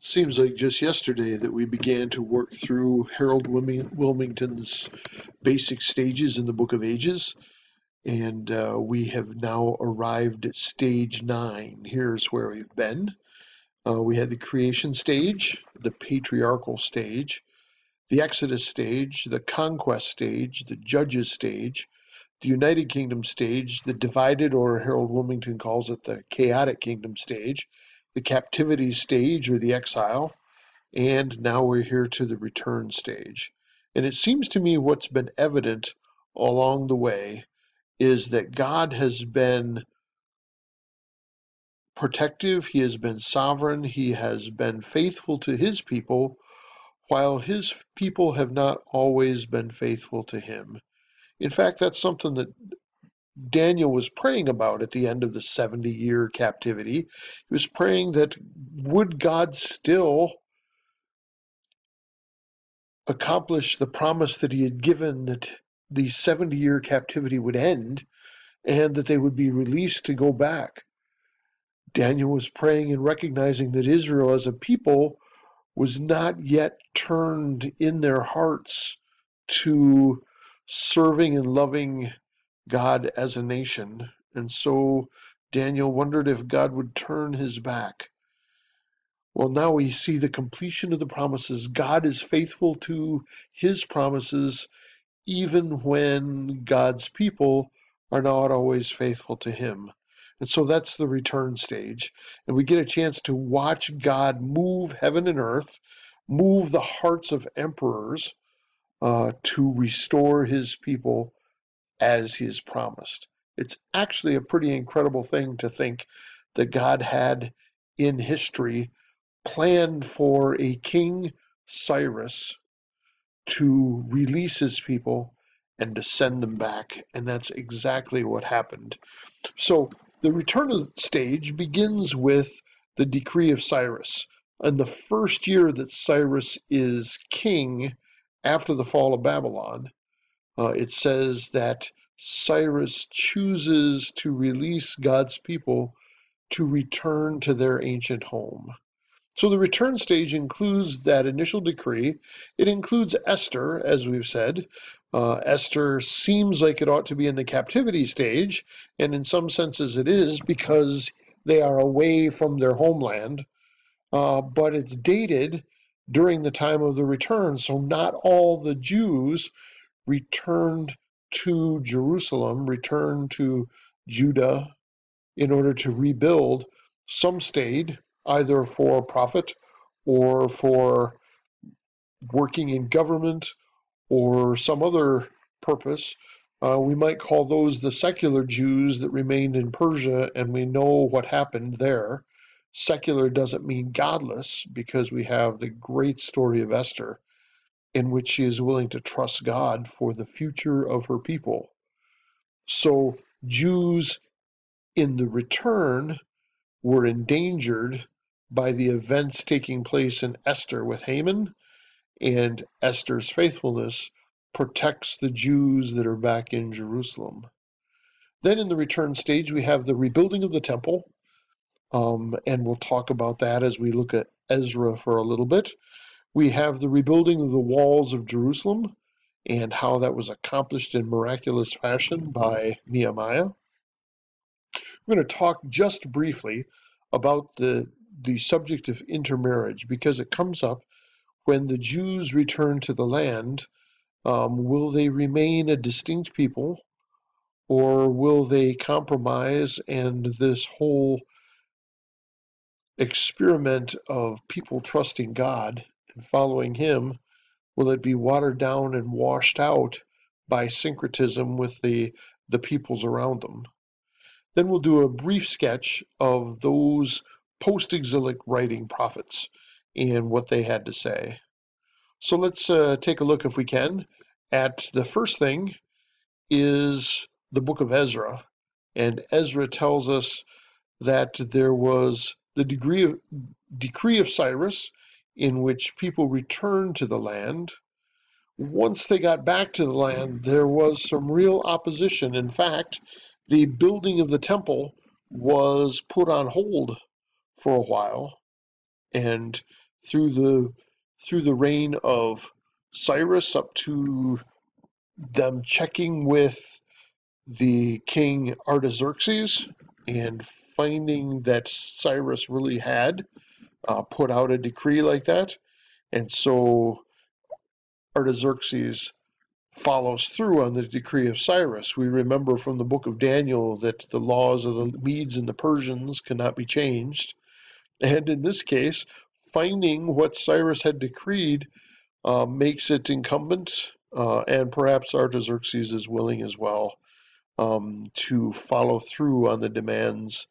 Seems like just yesterday that we began to work through Harold Wilmington's basic stages in the Book of Ages, and we have now arrived at stage 9. Here's where we've been. We had the creation stage, the patriarchal stage, the Exodus stage, the conquest stage, the judges stage, the United Kingdom stage, the divided, or Harold Wilmington calls it the chaotic kingdom stage, the captivity stage, or the exile, and now we're here to the return stage. And it seems to me what's been evident along the way is that God has been protective, He has been sovereign, He has been faithful to His people, while His people have not always been faithful to Him. In fact, that's something that Daniel was praying about at the end of the 70-year captivity. He was praying that would God still accomplish the promise that he had given, that the 70-year captivity would end and that they would be released to go back. Daniel was praying and recognizing that Israel as a people was not yet turned in their hearts to serving and loving God as a nation. And so Daniel wondered if God would turn his back. Well, now we see the completion of the promises. God is faithful to his promises even when God's people are not always faithful to him. And so that's the return stage. And we get a chance to watch God move heaven and earth, move the hearts of emperors to restore his people as he has promised. It's actually a pretty incredible thing to think that God had in history planned for a King Cyrus to release his people and to send them back. And that's exactly what happened. So the return of the stage begins with the decree of Cyrus. In the first year that Cyrus is king after the fall of Babylon, it says that Cyrus chooses to release God's people to return to their ancient home. So the return stage includes that initial decree. It includes Esther, as we've said. Esther seems like it ought to be in the captivity stage, and in some senses it is because they are away from their homeland. But it's dated during the time of the return, so not all the Jews returned to Jerusalem, returned to Judah in order to rebuild. Some stayed either for profit or for working in government or some other purpose. We might call those the secular Jews that remained in Persia, and we know what happened there. Secular doesn't mean godless, because we have the great story of Esther in which she is willing to trust God for the future of her people. So Jews in the return were endangered by the events taking place in Esther with Haman, and Esther's faithfulness protects the Jews that are back in Jerusalem. Then in the return stage, we have the rebuilding of the temple, and we'll talk about that as we look at Ezra for a little bit. We have the rebuilding of the walls of Jerusalem and how that was accomplished in miraculous fashion by Nehemiah. We're going to talk just briefly about the subject of intermarriage, because it comes up when the Jews return to the land. Will they remain a distinct people, or will they compromise, and this whole experiment of people trusting God and following him, will it be watered down and washed out by syncretism with the peoples around them? Then we'll do a brief sketch of those post-exilic writing prophets and what they had to say. So let's take a look, if we can, at the first thing is the book of Ezra. And Ezra tells us that there was the decree of Cyrus, in which people returned to the land. Once they got back to the land, there was some real opposition. In fact, the building of the temple was put on hold for a while, and through the reign of Cyrus up to them checking with the king Artaxerxes and finding that Cyrus really had put out a decree like that. And so Artaxerxes follows through on the decree of Cyrus. We remember from the book of Daniel that the laws of the Medes and the Persians cannot be changed. And in this case, finding what Cyrus had decreed makes it incumbent, and perhaps Artaxerxes is willing as well, to follow through on the demands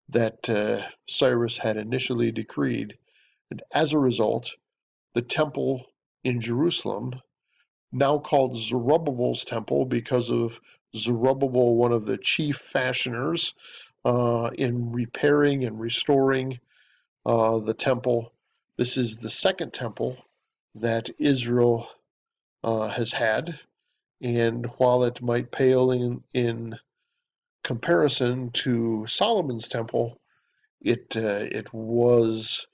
that Cyrus had initially decreed. And as a result, the temple in Jerusalem, now called Zerubbabel's temple because of Zerubbabel, one of the chief fashioners in repairing and restoring the temple. This is the second temple that Israel has had, and while it might pale in comparison to Solomon's temple, it was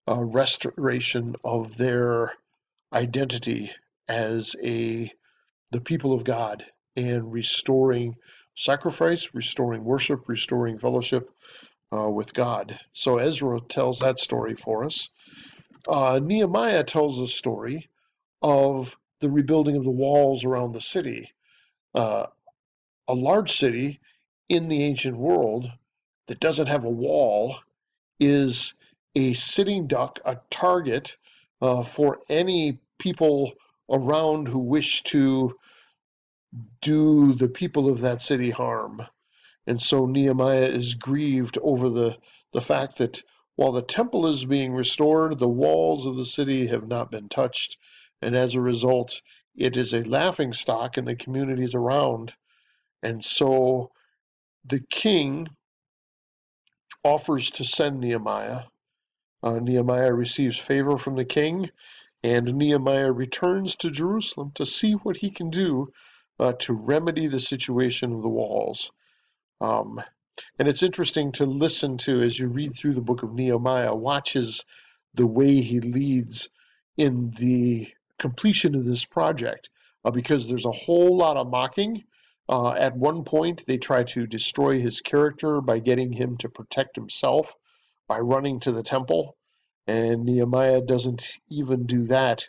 a restoration of their identity as the people of God, and restoring sacrifice, restoring worship, restoring fellowship with God. So Ezra tells that story for us. Nehemiah tells the story of the rebuilding of the walls around the city. Uh, a large city in the ancient world that doesn't have a wall is a sitting duck, a target for any people around who wish to do the people of that city harm. And so Nehemiah is grieved over the fact that while the temple is being restored, the walls of the city have not been touched. And as a result, it is a laughing stock in the communities around. And so the king offers to send Nehemiah. Nehemiah receives favor from the king, and Nehemiah returns to Jerusalem to see what he can do to remedy the situation of the walls. And it's interesting to listen to as you read through the book of Nehemiah, watches the way he leads in the completion of this project, because there's a whole lot of mocking. At one point, they try to destroy his character by getting him to protect himself by running to the temple, and Nehemiah doesn't even do that.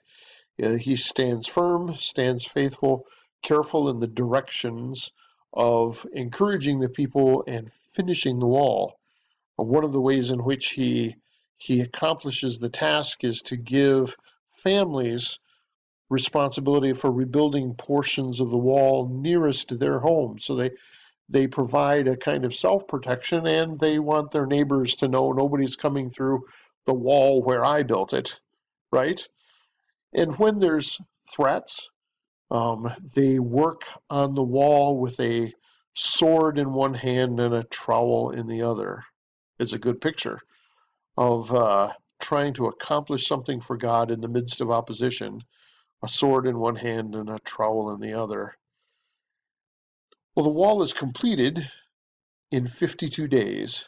He stands firm, stands faithful, careful in the directions of encouraging the people and finishing the wall. One of the ways in which he accomplishes the task is to give families responsibility for rebuilding portions of the wall nearest to their home. So they provide a kind of self-protection, and they want their neighbors to know nobody's coming through the wall where I built it, right? And when there's threats, they work on the wall with a sword in one hand and a trowel in the other. It's a good picture of trying to accomplish something for God in the midst of opposition, a sword in one hand and a trowel in the other. Well, the wall is completed in 52 days.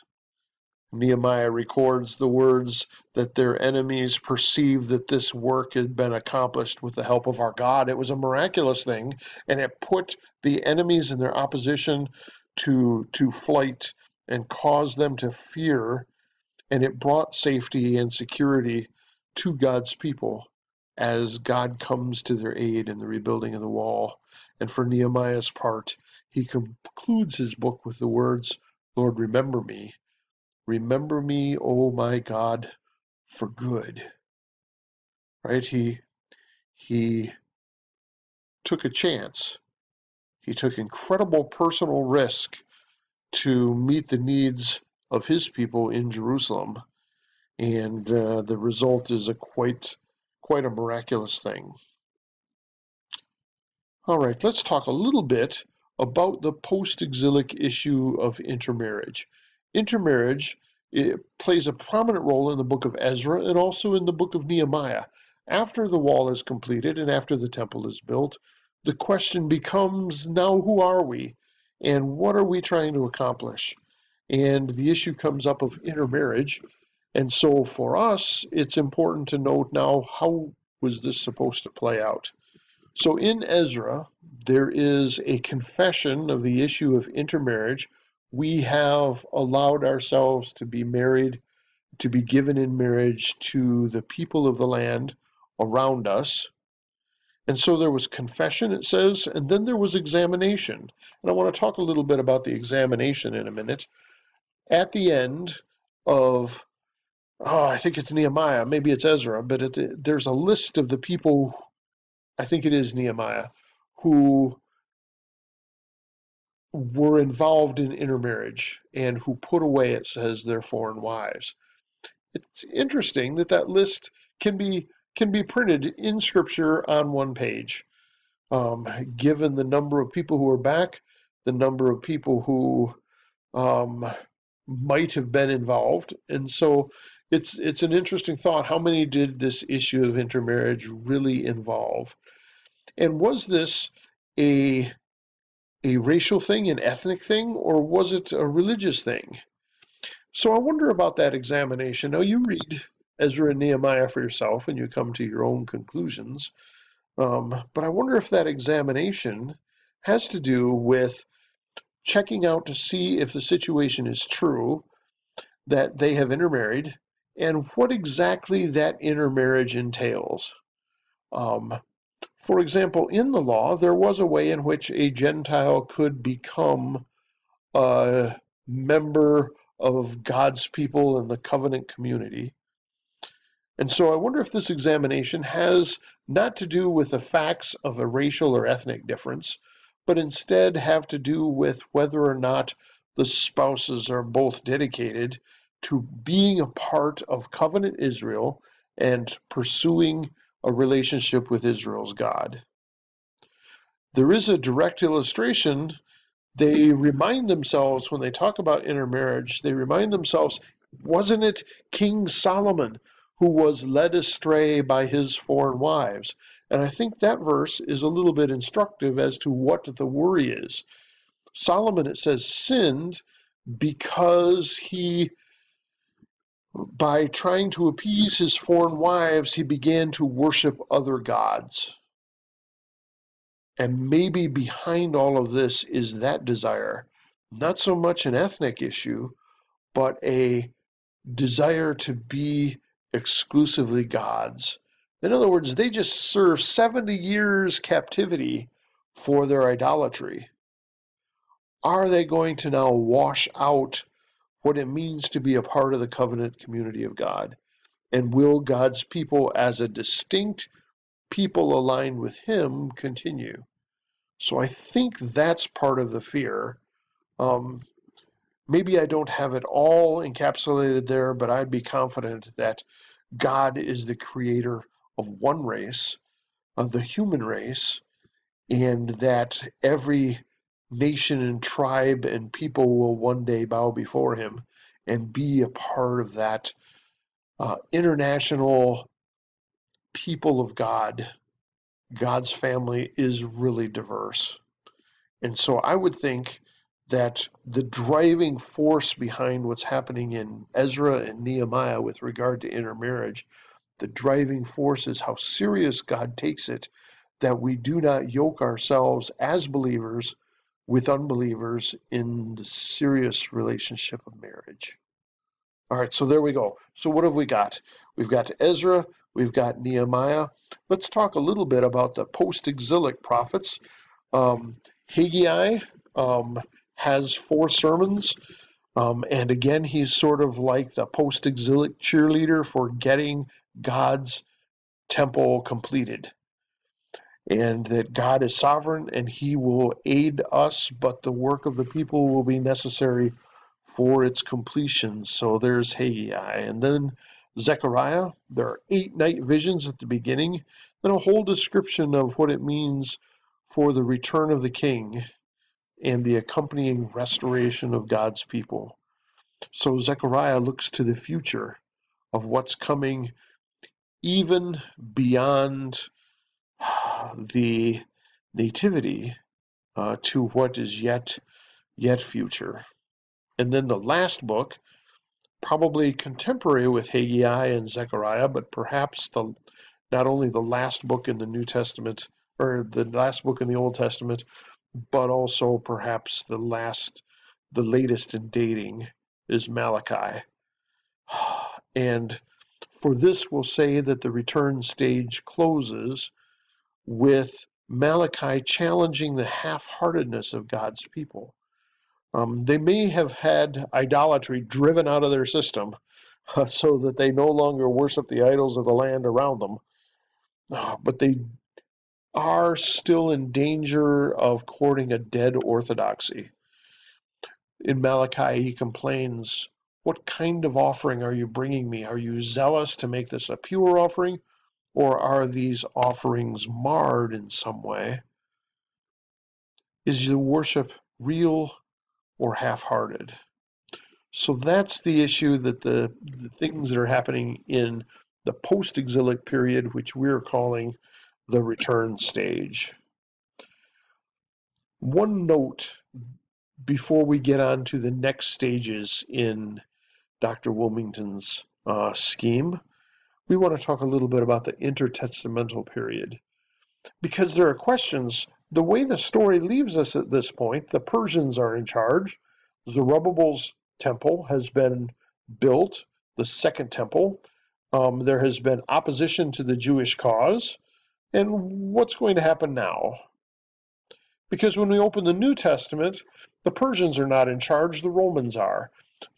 Nehemiah records the words that their enemies perceived that this work had been accomplished with the help of our God. It was a miraculous thing, and it put the enemies and their opposition to flight and caused them to fear, and it brought safety and security to God's people as God comes to their aid in the rebuilding of the wall. And for Nehemiah's part, he concludes his book with the words, "Lord, remember me. Remember me, oh my God, for good." Right? He took a chance. He took incredible personal risk to meet the needs of his people in Jerusalem, and the result is quite a miraculous thing. All right, let's talk a little bit about the post-exilic issue of intermarriage. Intermarriage, it plays a prominent role in the book of Ezra and also in the book of Nehemiah. After the wall is completed and after the temple is built, the question becomes, now who are we and what are we trying to accomplish? And the issue comes up of intermarriage. And so for us, it's important to note now, how was this supposed to play out? So in Ezra, there is a confession of the issue of intermarriage. We have allowed ourselves to be married, to be given in marriage to the people of the land around us. And so there was confession, it says, and then there was examination. And I want to talk a little bit about the examination in a minute. At the end of, I think it's Nehemiah, maybe it's Ezra, but there's a list of the people, I think it is Nehemiah, who were involved in intermarriage and who put away, it says, their foreign wives. It's interesting that that list can be printed in Scripture on one page. Given the number of people who are back, the number of people who might have been involved, and so it's an interesting thought. How many did this issue of intermarriage really involve? And was this a racial thing, an ethnic thing, or was it a religious thing? So I wonder about that examination. Now you read Ezra and Nehemiah for yourself and you come to your own conclusions. But I wonder if that examination has to do with checking out to see if the situation is true, that they have intermarried, and what exactly that intermarriage entails. For example, in the law, there was a way in which a Gentile could become a member of God's people in the covenant community. And so I wonder if this examination has not to do with the facts of a racial or ethnic difference, but instead have to do with whether or not the spouses are both dedicated to being a part of covenant Israel and pursuing a relationship with Israel's God. There is a direct illustration. They remind themselves, when they talk about intermarriage, they remind themselves, wasn't it King Solomon who was led astray by his foreign wives? And I think that verse is a little bit instructive as to what the worry is. Solomon, it says, sinned because he, by trying to appease his foreign wives, he began to worship other gods. And maybe behind all of this is that desire, not so much an ethnic issue, but a desire to be exclusively God's. In other words, they just serve 70 years captivity for their idolatry. Are they going to now wash out what it means to be a part of the covenant community of God? And will God's people, as a distinct people aligned with Him, continue? So I think that's part of the fear. Maybe I don't have it all encapsulated there, but I'd be confident that God is the creator of one race, of the human race, and that every nation and tribe and people will one day bow before him and be a part of that international people of God. God's family is really diverse. And so I would think that the driving force behind what's happening in Ezra and Nehemiah with regard to intermarriage, the driving force is how serious God takes it, that we do not yoke ourselves as believers with unbelievers in the serious relationship of marriage. All right, so there we go. So what have we got? We've got Ezra, we've got Nehemiah. Let's talk a little bit about the post-exilic prophets. Haggai has 4 sermons, and again, he's sort of like the post-exilic cheerleader for getting God's temple completed, and that God is sovereign and he will aid us, but the work of the people will be necessary for its completion. So there's Haggai. And then Zechariah, there are 8 night visions at the beginning, then a whole description of what it means for the return of the king and the accompanying restoration of God's people. So Zechariah looks to the future of what's coming, even beyond the nativity, to what is yet future. And then the last book, probably contemporary with Haggai and Zechariah, but perhaps not only the last book in the New Testament, or the last book in the Old Testament, but also perhaps the latest in dating is Malachi. And for this, we'll say that the return stage closes with Malachi challenging the half-heartedness of God's people. They may have had idolatry driven out of their system so that they no longer worship the idols of the land around them, but they are still in danger of courting a dead orthodoxy. In Malachi, he complains, "What kind of offering are you bringing me? Are you zealous to make this a pure offering, or are these offerings marred in some way? Is your worship real or half-hearted?" So that's the issue, that the things that are happening in the post-exilic period, which we're calling the return stage. One note before we get on to the next stages in Dr. Wilmington's scheme, we want to talk a little bit about the intertestamental period, because there are questions. The way the story leaves us at this point, the Persians are in charge. Zerubbabel's temple has been built, the second temple. There has been opposition to the Jewish cause. And what's going to happen now? Because when we open the New Testament, the Persians are not in charge, the Romans are.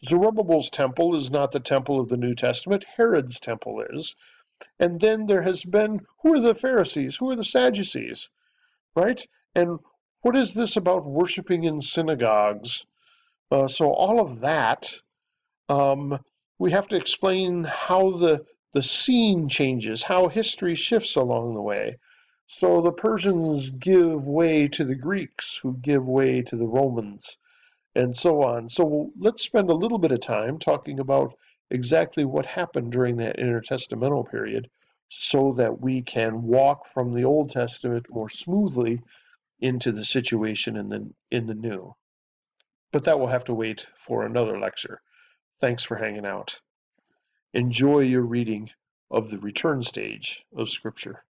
Zerubbabel's temple is not the temple of the New Testament, Herod's temple is. And then there has been, who are the Pharisees? Who are the Sadducees? Right? And what is this about worshiping in synagogues? So all of that, we have to explain how the scene changes, how history shifts along the way. So the Persians give way to the Greeks, who give way to the Romans, and so on. So let's spend a little bit of time talking about exactly what happened during that intertestamental period, so that we can walk from the Old Testament more smoothly into the situation in the New. But that will have to wait for another lecture. Thanks for hanging out. Enjoy your reading of the return stage of Scripture.